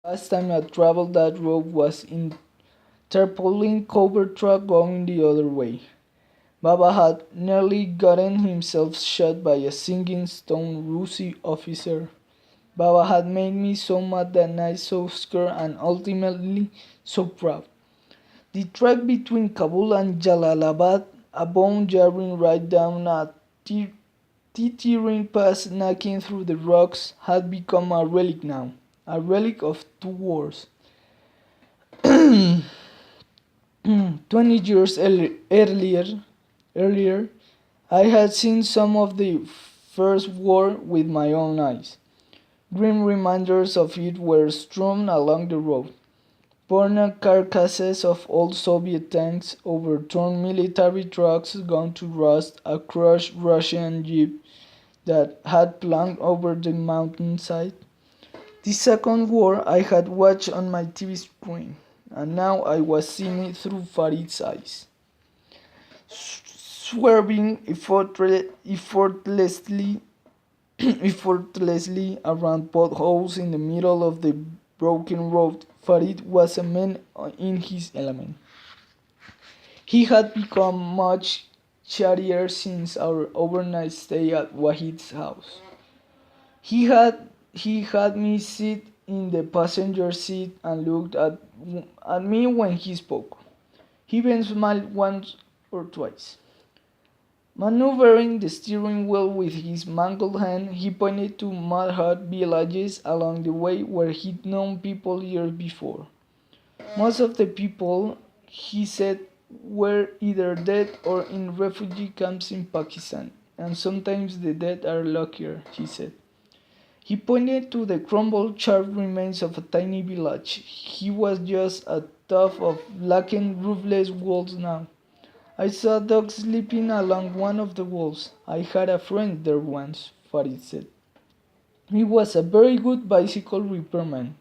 Last time I traveled that road was in tarpaulin covered truck going the other way. Baba had nearly gotten himself shot by a singing stone Rusi officer. Baba had made me so mad that night, so scared, and ultimately so proud. The trek between Kabul and Jalalabad, a bone jarring right down a teetering pass knocking through the rocks, had become a relic now, a relic of two wars. 20 years earlier, I had seen some of the First War with my own eyes. Grim reminders of it were strewn along the road. Burned carcasses of old Soviet tanks, overturned military trucks gone to rust, a crushed Russian jeep that had plunked over the mountainside. The Second War I had watched on my TV screen, and now I was seeing it through Farid's eyes. Swerving effortlessly around potholes in the middle of the broken road, Farid was a man in his element. He had become much chattier since our overnight stay at Wahid's house. He had me sit in the passenger seat and looked at me when he spoke. He even smiled once or twice. Maneuvering the steering wheel with his mangled hand, he pointed to mud hut villages along the way where he'd known people years before. Most of the people, he said, were either dead or in refugee camps in Pakistan, and sometimes the dead are luckier, he said. He pointed to the crumbled, charred remains of a tiny village. He was just a tuft of blackened, roofless walls now. I saw dogs sleeping along one of the walls. I had a friend there once, Farid said. He was a very good bicycle repairman.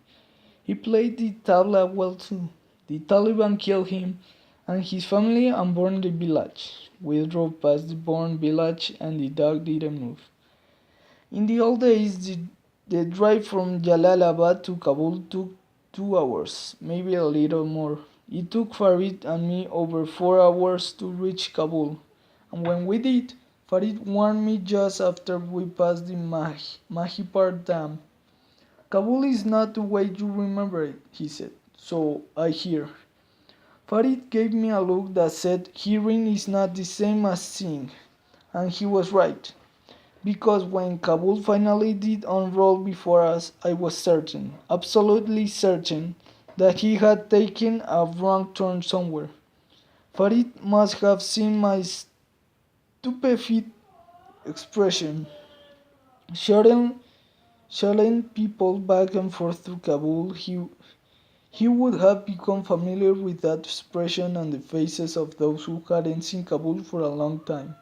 He played the tabla well too. The Taliban killed him and his family and burned the village. We drove past the burned village and the dog didn't move. In the old days, the drive from Jalalabad to Kabul took 2 hours, maybe a little more. It took Farid and me over 4 hours to reach Kabul, and when we did, Farid warned me just after we passed the Mahipar Dam. Kabul is not the way you remember it, he said, so I hear. Farid gave me a look that said hearing is not the same as seeing, and he was right. Because when Kabul finally did unroll before us, I was certain, absolutely certain, that he had taken a wrong turn somewhere. Farid must have seen my stupefied expression. Shutting, shutting people back and forth to Kabul, he would have become familiar with that expression on the faces of those who hadn't seen Kabul for a long time.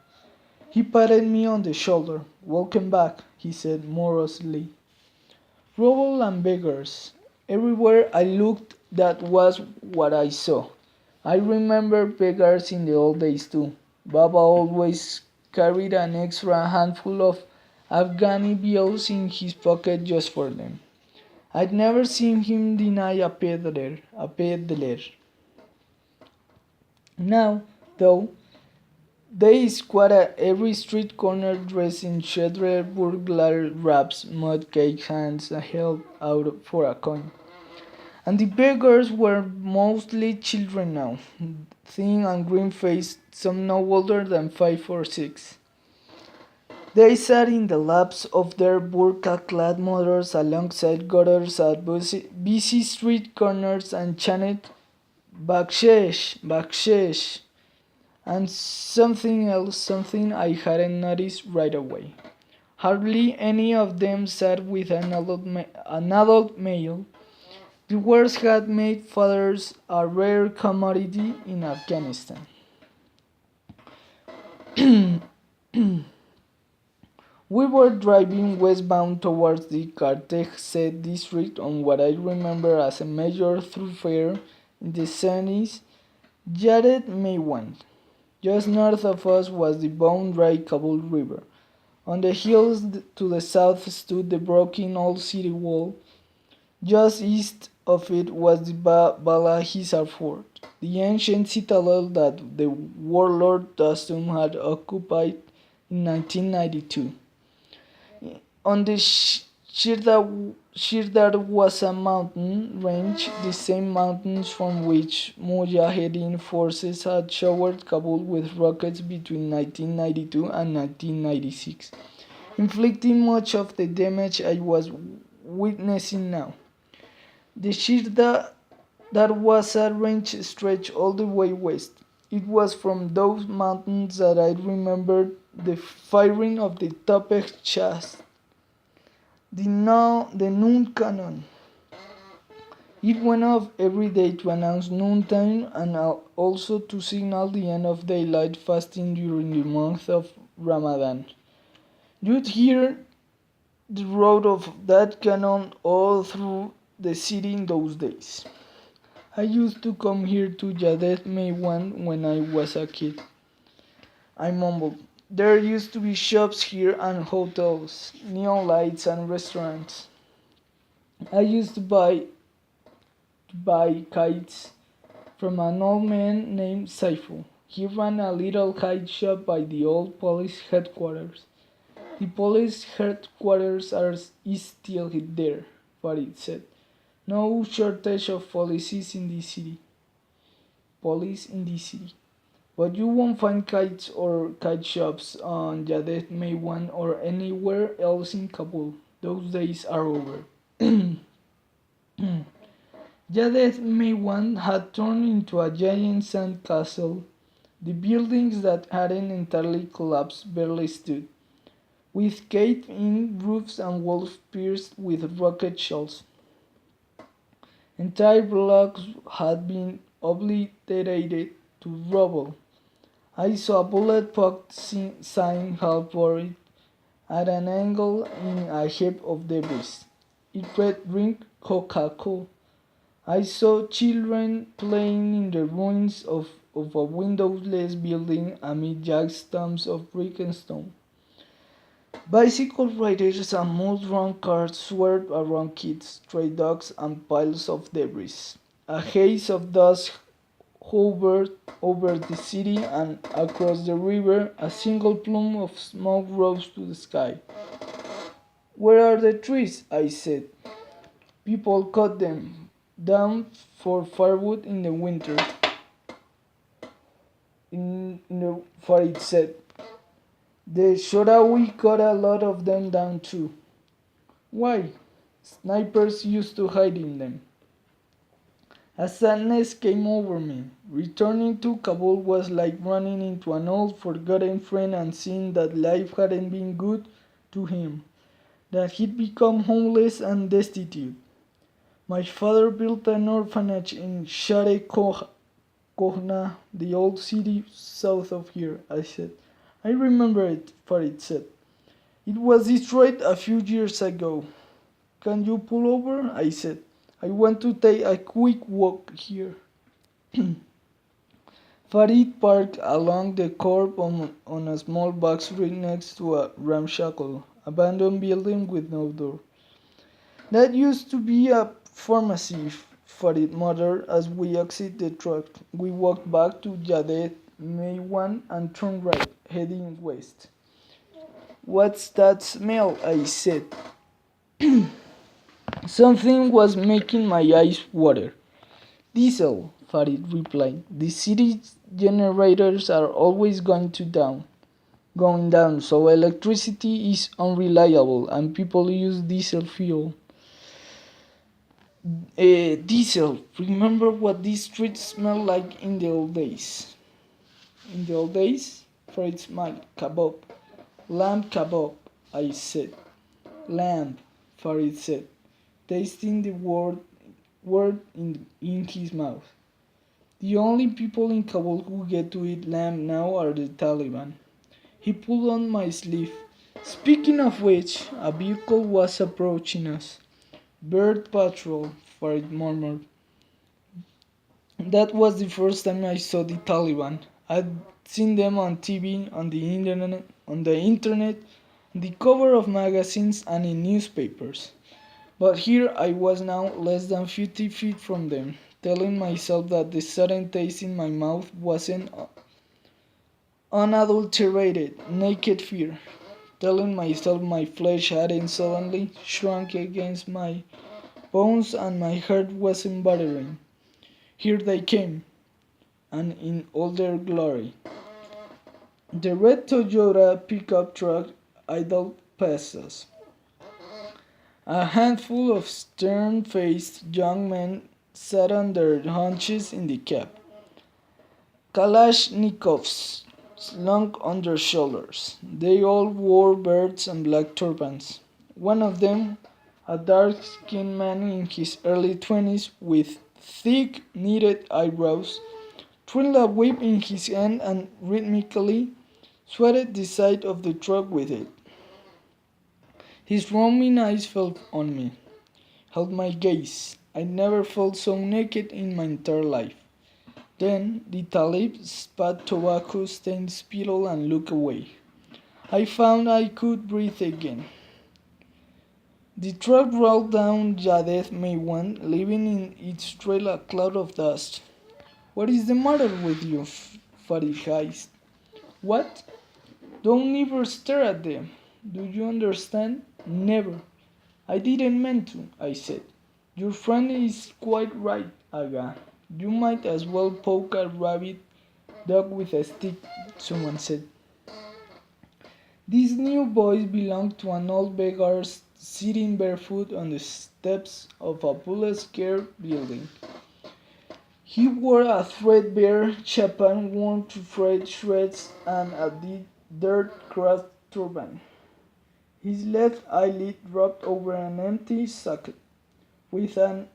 He patted me on the shoulder. Welcome back, he said morosely. Rubble and beggars. Everywhere I looked, that was what I saw. I remember beggars in the old days too. Baba always carried an extra handful of Afghani bills in his pocket just for them. I'd never seen him deny a peddler. Now, though, they squat at every street corner dressed in cheddar burglar wraps, mud cake hands held out for a coin. And the beggars were mostly children now, thin and green faced, some no older than 5 or 6. They sat in the laps of their burqa clad mothers alongside gutters at busy street corners and chanted, Bakshesh, Bakshesh, and something else, something I hadn't noticed right away. Hardly any of them sat with an adult male. The wars had made fathers a rare commodity in Afghanistan. We were driving westbound towards the Kartegse district on what I remember as a major thoroughfare in the 70s, Jared Maywan. Just north of us was the bone-dry Kabul River. On the hills to the south stood the broken old city wall. Just east of it was the Bala Hisar Fort, the ancient citadel that the warlord Dastum had occupied in 1992. On the Shirdar was a mountain range, the same mountains from which Mujahideen forces had showered Kabul with rockets between 1992 and 1996, inflicting much of the damage I was witnessing now. The Shirda that was a range stretched all the way west. It was from those mountains that I remembered the firing of the Topek Chas, the noon cannon. It went off every day to announce noontime and also to signal the end of daylight fasting during the month of Ramadan. You'd hear the roar of that cannon all through the city in those days. I used to come here to Yadet Meiwan when I was a kid. I mumbled. There used to be shops here and hotels, neon lights and restaurants. I used to buy kites from an old man named Saifu. He ran a little kite shop by the old police headquarters. The police headquarters is still there, Farid said. No shortage of police in the city. But you won't find kites or kite shops on Yadet Meiwan or anywhere else in Kabul. Those days are over. Yadet Meiwan had turned into a giant sand castle. The buildings that hadn't entirely collapsed barely stood, with caved-in roofs and walls pierced with rocket shells. Entire blocks had been obliterated to rubble. I saw a bullet-poked sign half buried at an angle in a heap of debris. It read "Drink Coca-Cola." I saw children playing in the ruins of a windowless building amid jagged stumps of brick and stone. Bicycle riders and mud-run cars swerved around kids, stray dogs, and piles of debris. A haze of dust hovered over the city, and across the river, a single plume of smoke rose to the sky. Where are the trees? I said. People cut them down for firewood in the winter. Farid said. The Shorawi cut a lot of them down too. Why? Snipers used to hide in them. A sadness came over me. Returning to Kabul was like running into an old forgotten friend and seeing that life hadn't been good to him, that he'd become homeless and destitute. My father built an orphanage in Share Kohna, the old city south of here, I said. I remember it, Farid said. It was destroyed a few years ago. Can you pull over? I said. I want to take a quick walk here. Farid parked along the curb on a small box street next to a ramshackle, abandoned building with no door. That used to be a pharmacy, Farid muttered as we exited the truck. We walked back to Yadet Meiwan and turned right, heading west. What's that smell? I said. Something was making my eyes water. Diesel, Farid replied. The city's generators are always going down, so electricity is unreliable and people use diesel fuel. Diesel, remember what these streets smelled like in the old days? In the old days? Farid smiled. Kebab. Lamb kebab, I said. Lamb, Farid said, tasting the word in his mouth. The only people in Kabul who get to eat lamb now are the Taliban. He pulled on my sleeve. Speaking of which, a vehicle was approaching us. Bird patrol, Farid murmured. That was the first time I saw the Taliban. I'd seen them on TV, on the internet, the cover of magazines and in newspapers. But here I was now less than 50 feet from them, telling myself that the sudden taste in my mouth wasn't unadulterated, naked fear. Telling myself my flesh hadn't suddenly shrunk against my bones and my heart wasn't battering. Here they came, and in all their glory. The red Toyota pickup truck idled past us. A handful of stern-faced young men sat on their haunches in the cab, Kalashnikovs slung on their shoulders. They all wore beards and black turbans. One of them, a dark-skinned man in his early 20s with thick, knitted eyebrows, twirled a whip in his hand and rhythmically sweated the side of the truck with it. His roaming eyes fell on me, held my gaze. I never felt so naked in my entire life. Then the Talib spat tobacco-stained spittle and looked away. I found I could breathe again. The truck rolled down Yadeth Maywan, leaving in its trail a cloud of dust. "What is the matter with you, Fahrenheit?" "What?" "Don't ever stare at them. Do you understand? Never." "I didn't mean to," I said. "Your friend is quite right, Aga. You might as well poke a rabid dog with a stick," someone said. These new boys belonged to an old beggar sitting barefoot on the steps of a bullet-scared building. He wore a threadbare chapan worn to frayed shreds and a dirt-crusted turban. His left eyelid dropped over an empty socket. With an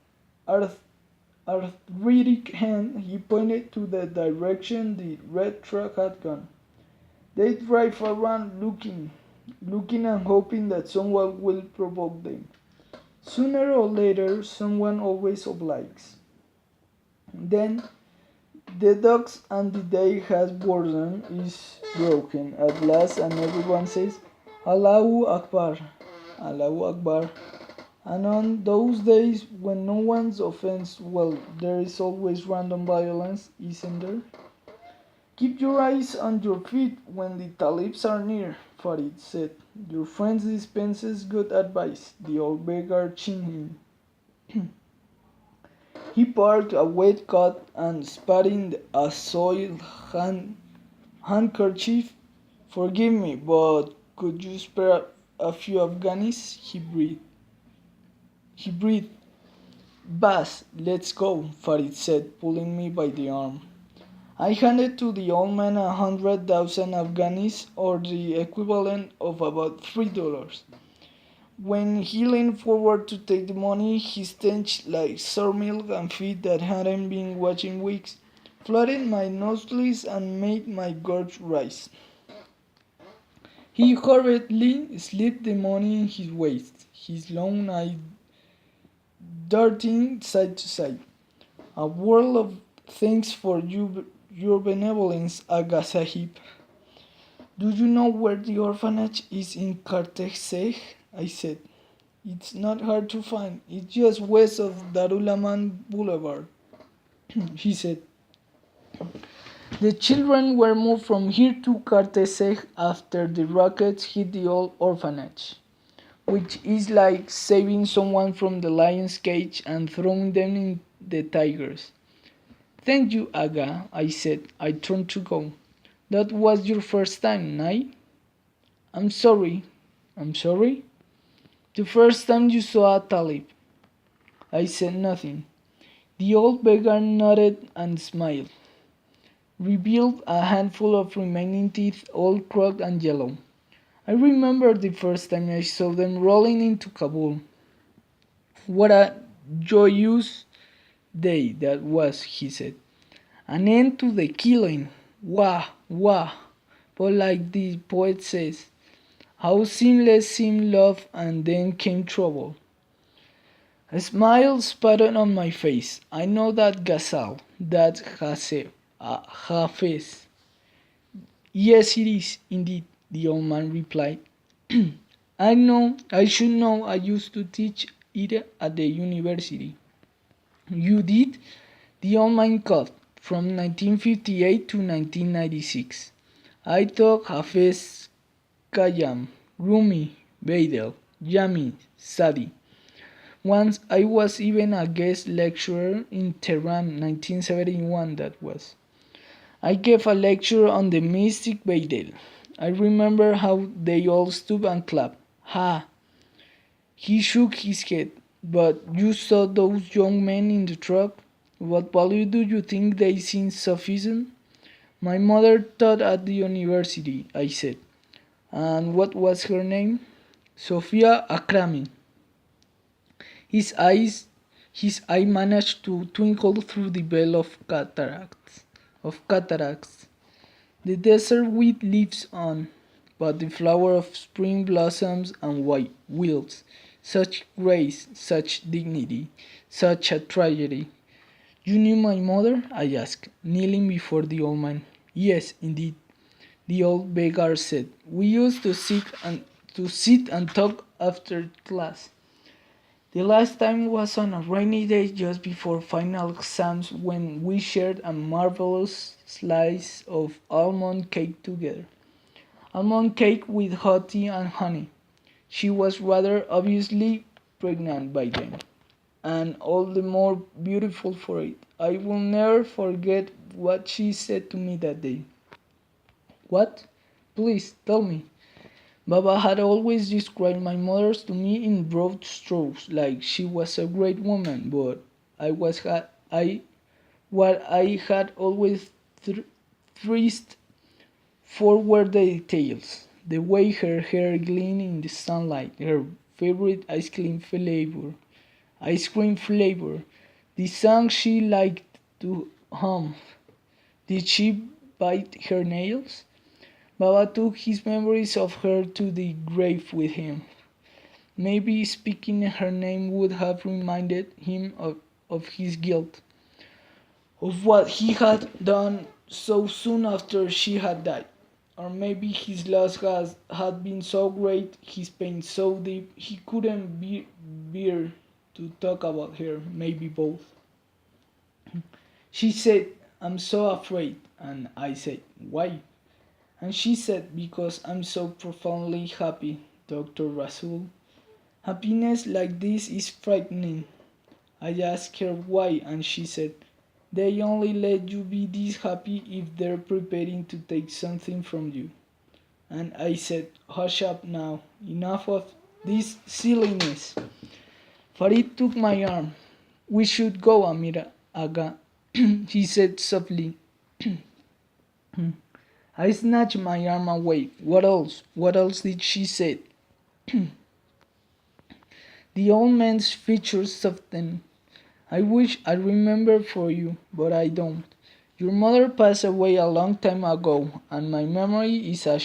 arthritic hand, he pointed to the direction the red truck had gone. They drive around looking and hoping that someone will provoke them. Sooner or later, someone always obliges. Then, the dogs and the day has boredom is broken at last and everyone says, Allahu Akbar, Allahu Akbar. And on those days when no one's offense, well, there is always random violence, isn't there? "Keep your eyes on your feet when the Talibs are near," Farid said. "Your friend dispenses good advice." The old beggar chinned him. He parked a wet coat and spat in a soiled handkerchief. "Forgive me, but could you spare a few Afghanis?" He breathed. "Bas, let's go," Farid said, pulling me by the arm. I handed to the old man 100,000 Afghanis, or the equivalent of about $3. When he leaned forward to take the money, his stench, like sour milk and feet that hadn't been washed in weeks, flooded my nostrils and made my gorge rise. He hurriedly slipped the money in his waist, his long eye darting side to side. "A world of thanks for your benevolence, Aga Sahib." "Do you know where the orphanage is in Karteseh?" I said. "It's not hard to find. It's just west of Darul Aman Boulevard," he said. The children were moved from here to Karteseh after the rockets hit the old orphanage, which is like saving someone from the lion's cage and throwing them in the tigers. "Thank you, Aga," I said. I turned to go. "That was your first time, Nai?" I'm sorry." "I'm sorry?" "The first time you saw a Talib." I said nothing. The old beggar nodded and smiled, revealed a handful of remaining teeth, all cracked and yellow. "I remember the first time I saw them rolling into Kabul. What a joyous day that was," he said. "An end to the killing. Wah, wah. But like the poet says, how seamless seemed love and then came trouble." A smile sputtered on my face. "I know that ghazal, that Hafiz." "Yes, it is, indeed," the old man replied. I should know. I used to teach it at the university. You did? The Online Cut from 1958 to 1996. I took Hafez Khayyam, Rumi, Beidel, Jami, Sadi. Once I was even a guest lecturer in Tehran, 1971 that was. I gave a lecture on the mystic Beidel. I remember how they all stood and clapped. Ha! He shook his head. But you saw those young men in the truck? What value do you think they see in Sufism? My mother taught at the university, I said. And what was her name? Sophia Akrami. His eyes his eye managed to twinkle through the veil of cataracts. The desert wheat lives on, but the flower of spring blossoms and white wilts. Such grace, such dignity, such a tragedy. You knew my mother? I asked, kneeling before the old man. Yes, indeed, the old beggar said. We used to sit and talk after class. The last time was on a rainy day just before final exams when we shared a marvelous slice of almond cake together. Almond cake with hot tea and honey. She was rather obviously pregnant by then, and all the more beautiful for it. I will never forget what she said to me that day. What? Please tell me. Baba had always described my mother to me in broad strokes, like she was a great woman, but I was ha- I what I had always thirst for were the details. The way her hair gleamed in the sunlight, her favorite ice cream flavor, the songs she liked to hum. Did she bite her nails? Baba took his memories of her to the grave with him. Maybe speaking her name would have reminded him of his guilt, of what he had done so soon after she had died. Or maybe his loss had been so great, his pain so deep, he couldn't bear to talk about her. Maybe both. She said, I'm so afraid. And I said, why? And she said, because I'm so profoundly happy, Dr. Rasul. Happiness like this is frightening. I asked her why, and she said, they only let you be this happy if they're preparing to take something from you. And I said, hush up now, enough of this silliness. Farid took my arm. We should go, Amira Aga, he said softly. I snatched my arm away. What else? What else did she say? The old man's features softened. I wish I remembered for you, but I don't. Your mother passed away a long time ago, and my memory is as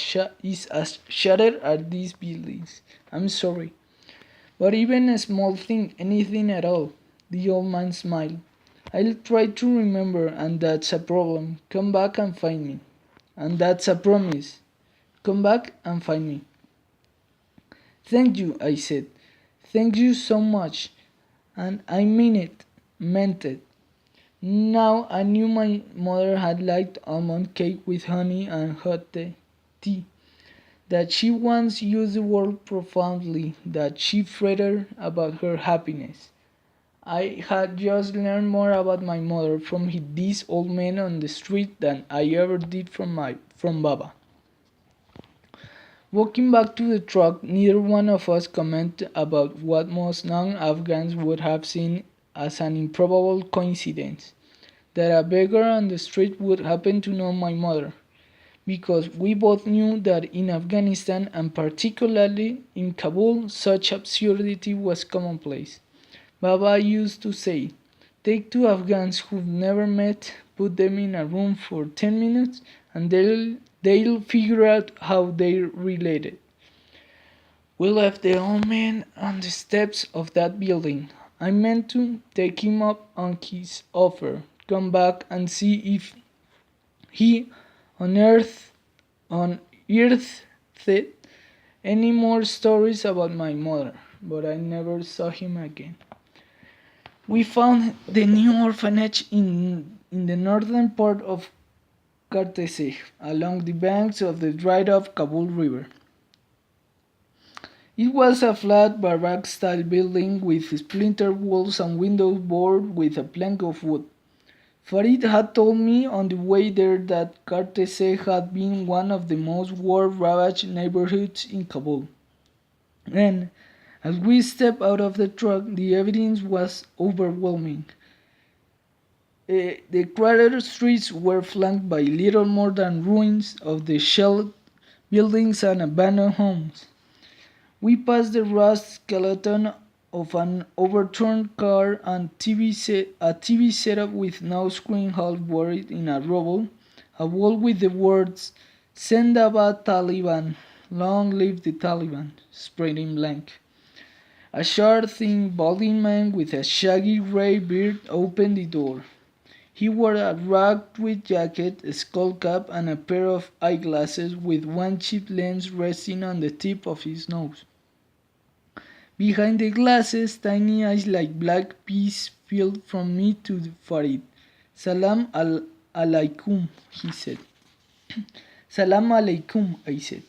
shattered as these buildings. I'm sorry. But even a small thing, anything at all. The old man smiled. I'll try to remember, and that's a problem. Come back and find me. And that's a promise. Come back and find me. Thank you, I said. Thank you so much. And I meant it. Now I knew my mother had liked almond cake with honey and hot tea. That she once used the word profoundly, that she fretted about her happiness. I had just learned more about my mother from these old men on the street than I ever did from Baba. Walking back to the truck, neither one of us commented about what most non-Afghans would have seen as an improbable coincidence, that a beggar on the street would happen to know my mother, because we both knew that in Afghanistan, and particularly in Kabul, such absurdity was commonplace. Baba used to say, take two Afghans who've never met, put them in a room for 10 minutes, and they'll figure out how they're related. We left the old man on the steps of that building. I meant to take him up on his offer, come back and see if he unearthed any more stories about my mother. but I never saw him again. We found the new orphanage in the northern part of Kartesej, along the banks of the dried up Kabul River. It was a flat barrack-style building with splintered walls and windows boarded with a plank of wood. Farid had told me on the way there that Kartesej had been one of the most war-ravaged neighborhoods in Kabul. And as we stepped out of the truck, the evidence was overwhelming. The crowded streets were flanked by little more than ruins of the shelled buildings and abandoned homes. We passed the rust skeleton of an overturned car and a TV setup with no screen half buried in a rubble, a wall with the words Zindabad Taliban, long live the Taliban, spread in blank. A short, thin, balding man with a shaggy gray beard opened the door. He wore a ragged tweed jacket, a skull cap, and a pair of eyeglasses with one cheap lens resting on the tip of his nose. Behind the glasses, tiny eyes like black peas peeled from me to Farid. Salam alaikum, he said. Salam alaikum, I said.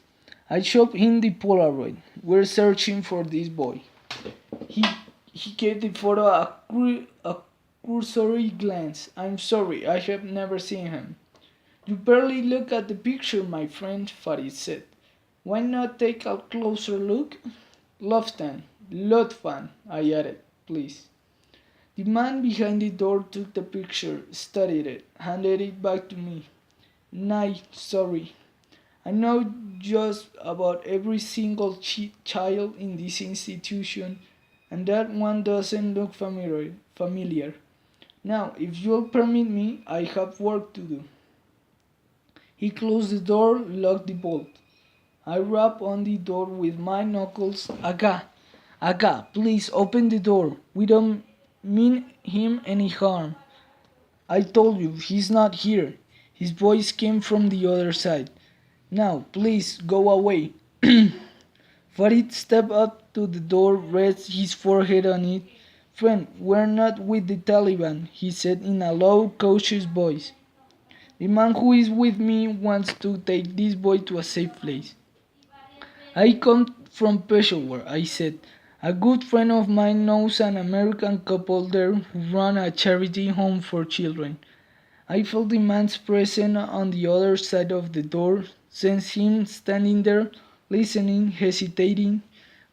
I showed him the Polaroid. We're searching for this boy. He, he gave the photo a cursory glance. I'm sorry, I have never seen him. You barely look at the picture, my friend, Farid said. Why not take a closer look? Lotfan, I added, please. The man behind the door took the picture, studied it, handed it back to me. Nay, sorry. I know just about every single child in this institution, and that one doesn't look familiar. Now, if you'll permit me, I have work to do. He closed the door, locked the bolt. I rapped on the door with my knuckles. Aga, please open the door. We don't mean him any harm. I told you, he's not here. His voice came from the other side. Now, please, go away. Farid stepped up to the door, rested his forehead on it. Friend, we're not with the Taliban, he said in a low, cautious voice. The man who is with me wants to take this boy to a safe place. I come from Peshawar, I said. A good friend of mine knows an American couple there who run a charity home for children. I felt the man's presence on the other side of the door, sensed him standing there, listening, hesitating,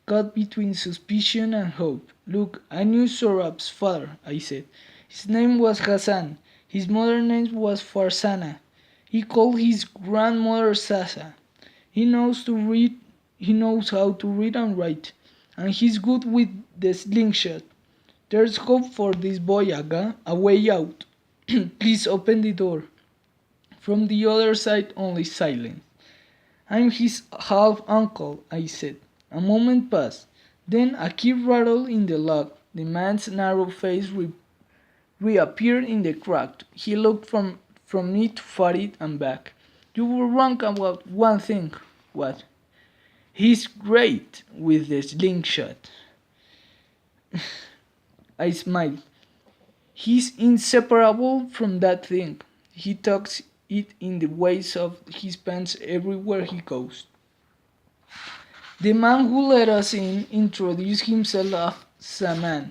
caught between suspicion and hope. Look, I knew Sorab's father, I said. His name was Hassan. His mother's name was Farsana. He called his grandmother Sasa. He knows to read. He knows how to read and write, and he's good with the slingshot. There's hope for this boy, Aga. A way out. Please open the door. From the other side, only silence. I'm his half uncle, I said. A moment passed. Then a key rattled in the lock. The man's narrow face reappeared in the crack. He looked from me to Farid and back. You were wrong about one thing. What? He's great with the slingshot. I smiled. He's inseparable from that thing. He tucks it in the waist of his pants everywhere he goes. The man who let us in introduced himself as Saman,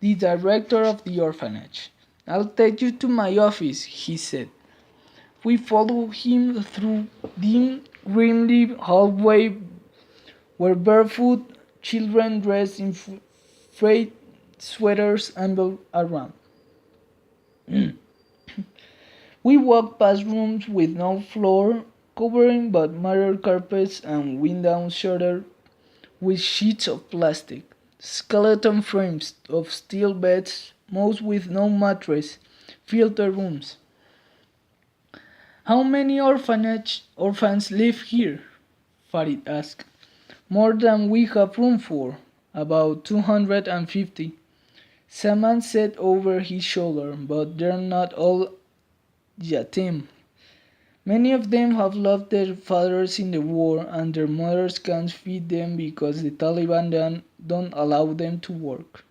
the director of the orphanage. I'll take you to my office, he said. We followed him through dim, grimly hallway where barefoot children dressed in frayed sweaters ambled around. We walked past rooms with no floor covering but mirror carpets and windows shuttered with sheets of plastic, skeleton frames of steel beds, most with no mattress, filled the rooms. How many orphans live here? Farid asked. More than we have room for, about 250. Saman said over his shoulder, but they're not all yatim. Many of them have lost their fathers in the war, and their mothers can't feed them because the Taliban don't allow them to work.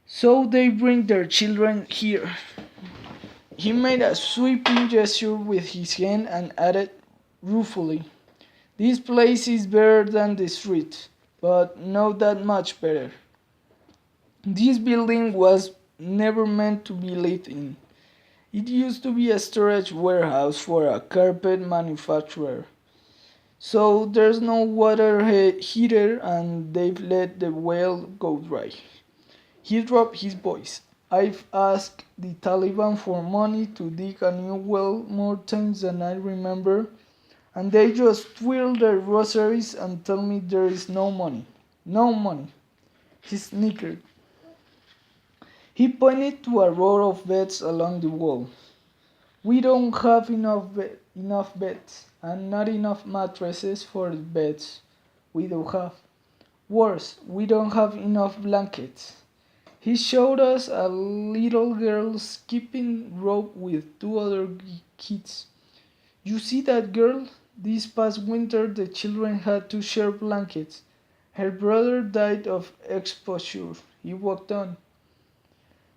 So they bring their children here. He made a sweeping gesture with his hand and added ruefully, "This place is better than the street, but not that much better. This building was never meant to be lived in. It used to be a storage warehouse for a carpet manufacturer. So there's no water heater and they've let the well go dry." He dropped his voice. "I've asked the Taliban for money to dig a new well more times than I remember, and they just twirl their rosaries and tell me there is no money. No money." He snickered. He pointed to a row of beds along the wall. "We don't have enough beds, and not enough mattresses for the beds we do have. Worse, we don't have enough blankets." He showed us a little girl skipping rope with two other kids. "You see that girl? This past winter the children had to share blankets. Her brother died of exposure." He walked on.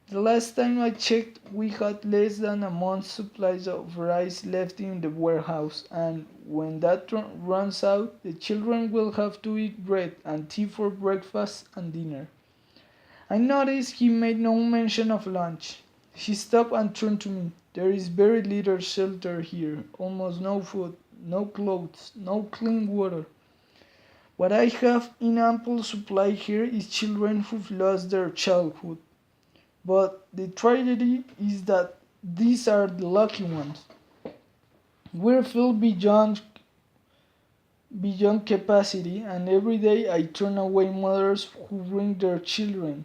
"The last time I checked, we had less than a month's supplies of rice left in the warehouse, and when that runs out, the children will have to eat bread and tea for breakfast and dinner." I noticed he made no mention of lunch. He stopped and turned to me. "There is very little shelter here, almost no food, no clothes, no clean water. What I have in ample supply here is children who've lost their childhood. But the tragedy is that these are the lucky ones. We're filled beyond capacity, and every day I turn away mothers who bring their children."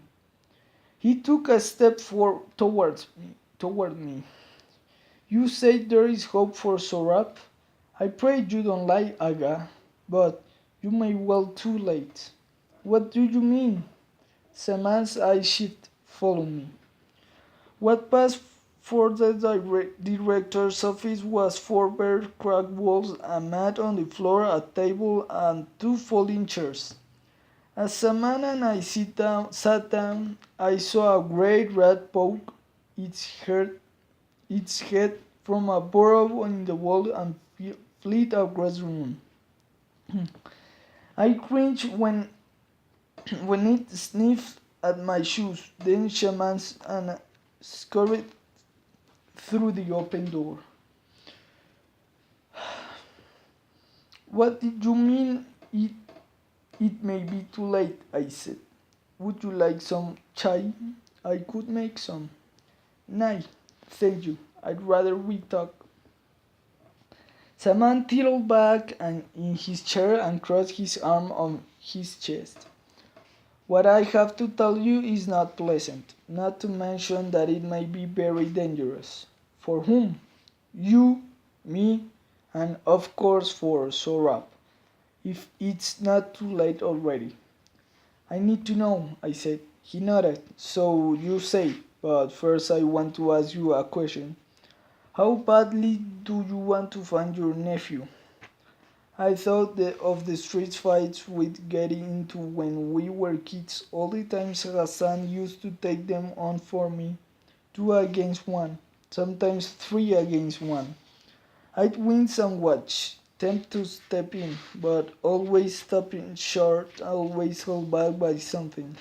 He took a step toward me. "You say there is hope for Sorab? I pray you don't lie, Aga, but you may well too late." "What do you mean?" Saman's eyes shifted. "Follow me." What passed for the director's office was four bare cracked walls, a mat on the floor, a table, and two folding chairs. As Saman and I sat down, I saw a great rat poke its head from a burrow in the wall and flee across the room. I cringed when it sniffed at my shoes, then Shaman's and scurried through the open door. "What did you mean it may be too late?" I said. "Would you like some chai? I could make some." "Nay, thank you. I'd rather we talk." Saman tilted back in his chair and crossed his arm on his chest. "What I have to tell you is not pleasant, not to mention that it may be very dangerous." "For whom?" "You, me, and of course for Sorab, if it's not too late already." "I need to know," I said. He nodded. "So you say, but first I want to ask you a question. How badly do you want to find your nephew?" I thought of the street fights we'd get into when we were kids, all the times Hassan used to take them on for me, 2 against 1, sometimes 3 against 1. I'd win somewhat, tempt to step in, but always stopping short, always held back by something.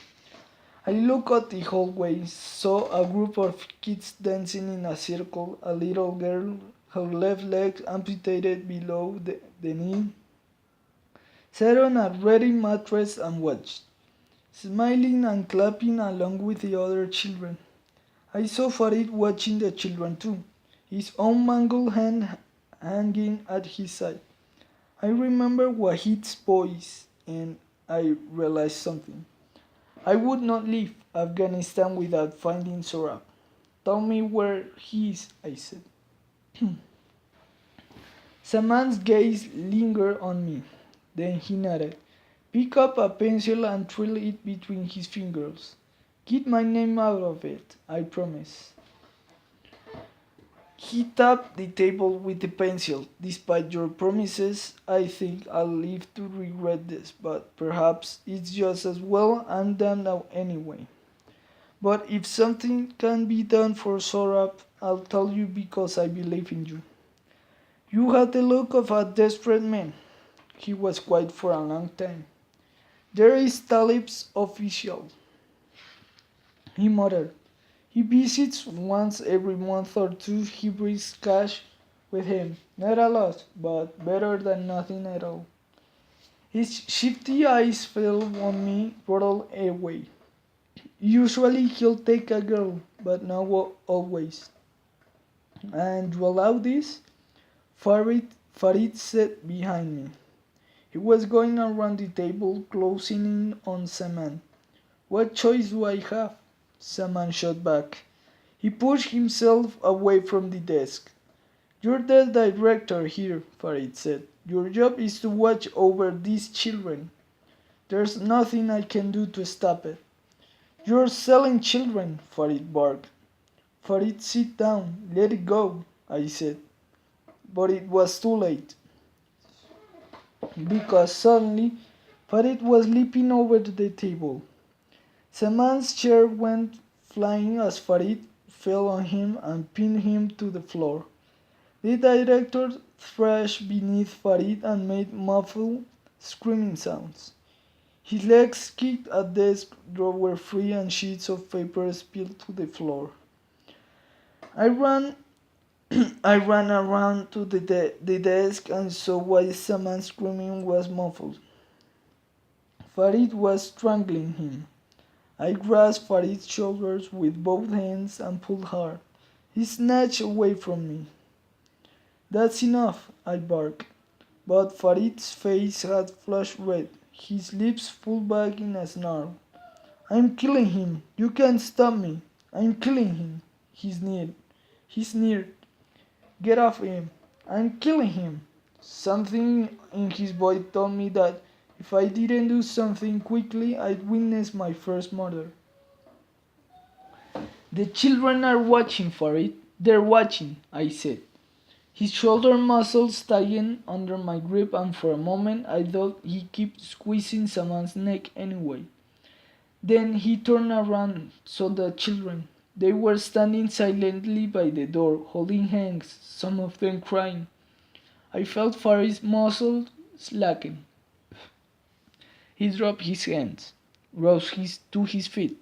I looked at the hallway, saw a group of kids dancing in a circle, a little girl, her left leg amputated below the knee, sat on a ready mattress and watched, smiling and clapping along with the other children. I saw Farid watching the children too, his own mangled hand hanging at his side. I remember Wahid's voice and I realized something. I would not leave Afghanistan without finding Sorab. "Tell me where he is," I said. Saman's gaze lingered on me. Then he nodded. "Pick up a pencil and trail it between his fingers. Get my name out of it, I promise." He tapped the table with the pencil. Despite your promises, I think I'll live to regret this, but perhaps it's just as well I'm done now anyway. But if something can be done for Sorab, I'll tell you because I believe in you. You had the look of a desperate man. He was quiet for a long time. There is Talib's official, he muttered. He visits once every month or two. He brings cash with him. Not a lot, but better than nothing at all. His shifty eyes fell on me, rolled away. Usually he'll take a girl, but not always. And you allow this? Farid sat behind me. He was going around the table, closing in on Saman. What choice do I have? Saman shot back. He pushed himself away from the desk. You're the director here, Farid said. Your job is to watch over these children. There's nothing I can do to stop it. You're selling children, Farid barked. Farid, sit down. Let it go, I said. But it was too late. Because suddenly, Farid was leaping over the table. Saman's chair went flying as Farid fell on him and pinned him to the floor. The director thrashed beneath Farid and made muffled, screaming sounds. His legs kicked, a desk drawer free, and sheets of paper spilled to the floor. I ran I ran around to the desk and saw why Saman's screaming was muffled. Farid was strangling him. I grasped Farid's shoulders with both hands and pulled hard. He snatched away from me. That's enough, I barked. But Farid's face had flushed red. His lips pulled back in a snarl. I'm killing him. You can't stop me. I'm killing him. He sneered. He sneered. Get off him. I'm killing him. Something in his voice told me that if I didn't do something quickly, I'd witness my first murder. The children are watching for it. They're watching, I said. His shoulder muscles tightened under my grip, and for a moment I thought he kept squeezing someone's neck anyway. Then he turned around, saw the children. They were standing silently by the door, holding hands, some of them crying. I felt Farid's muscles slacken. He dropped his hands, rose to his feet.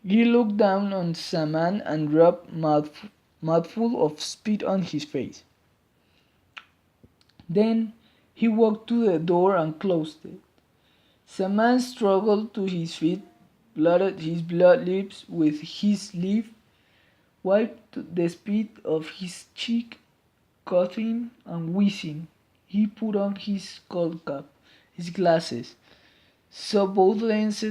He looked down on Saman and dropped mouthful of spit on his face. Then he walked to the door and closed it. Saman struggled to his feet, blotted his blood lips with his sleeve, wiped the spit off his cheek, coughing and wheezing. He put on his skull cap, his glasses, saw both lenses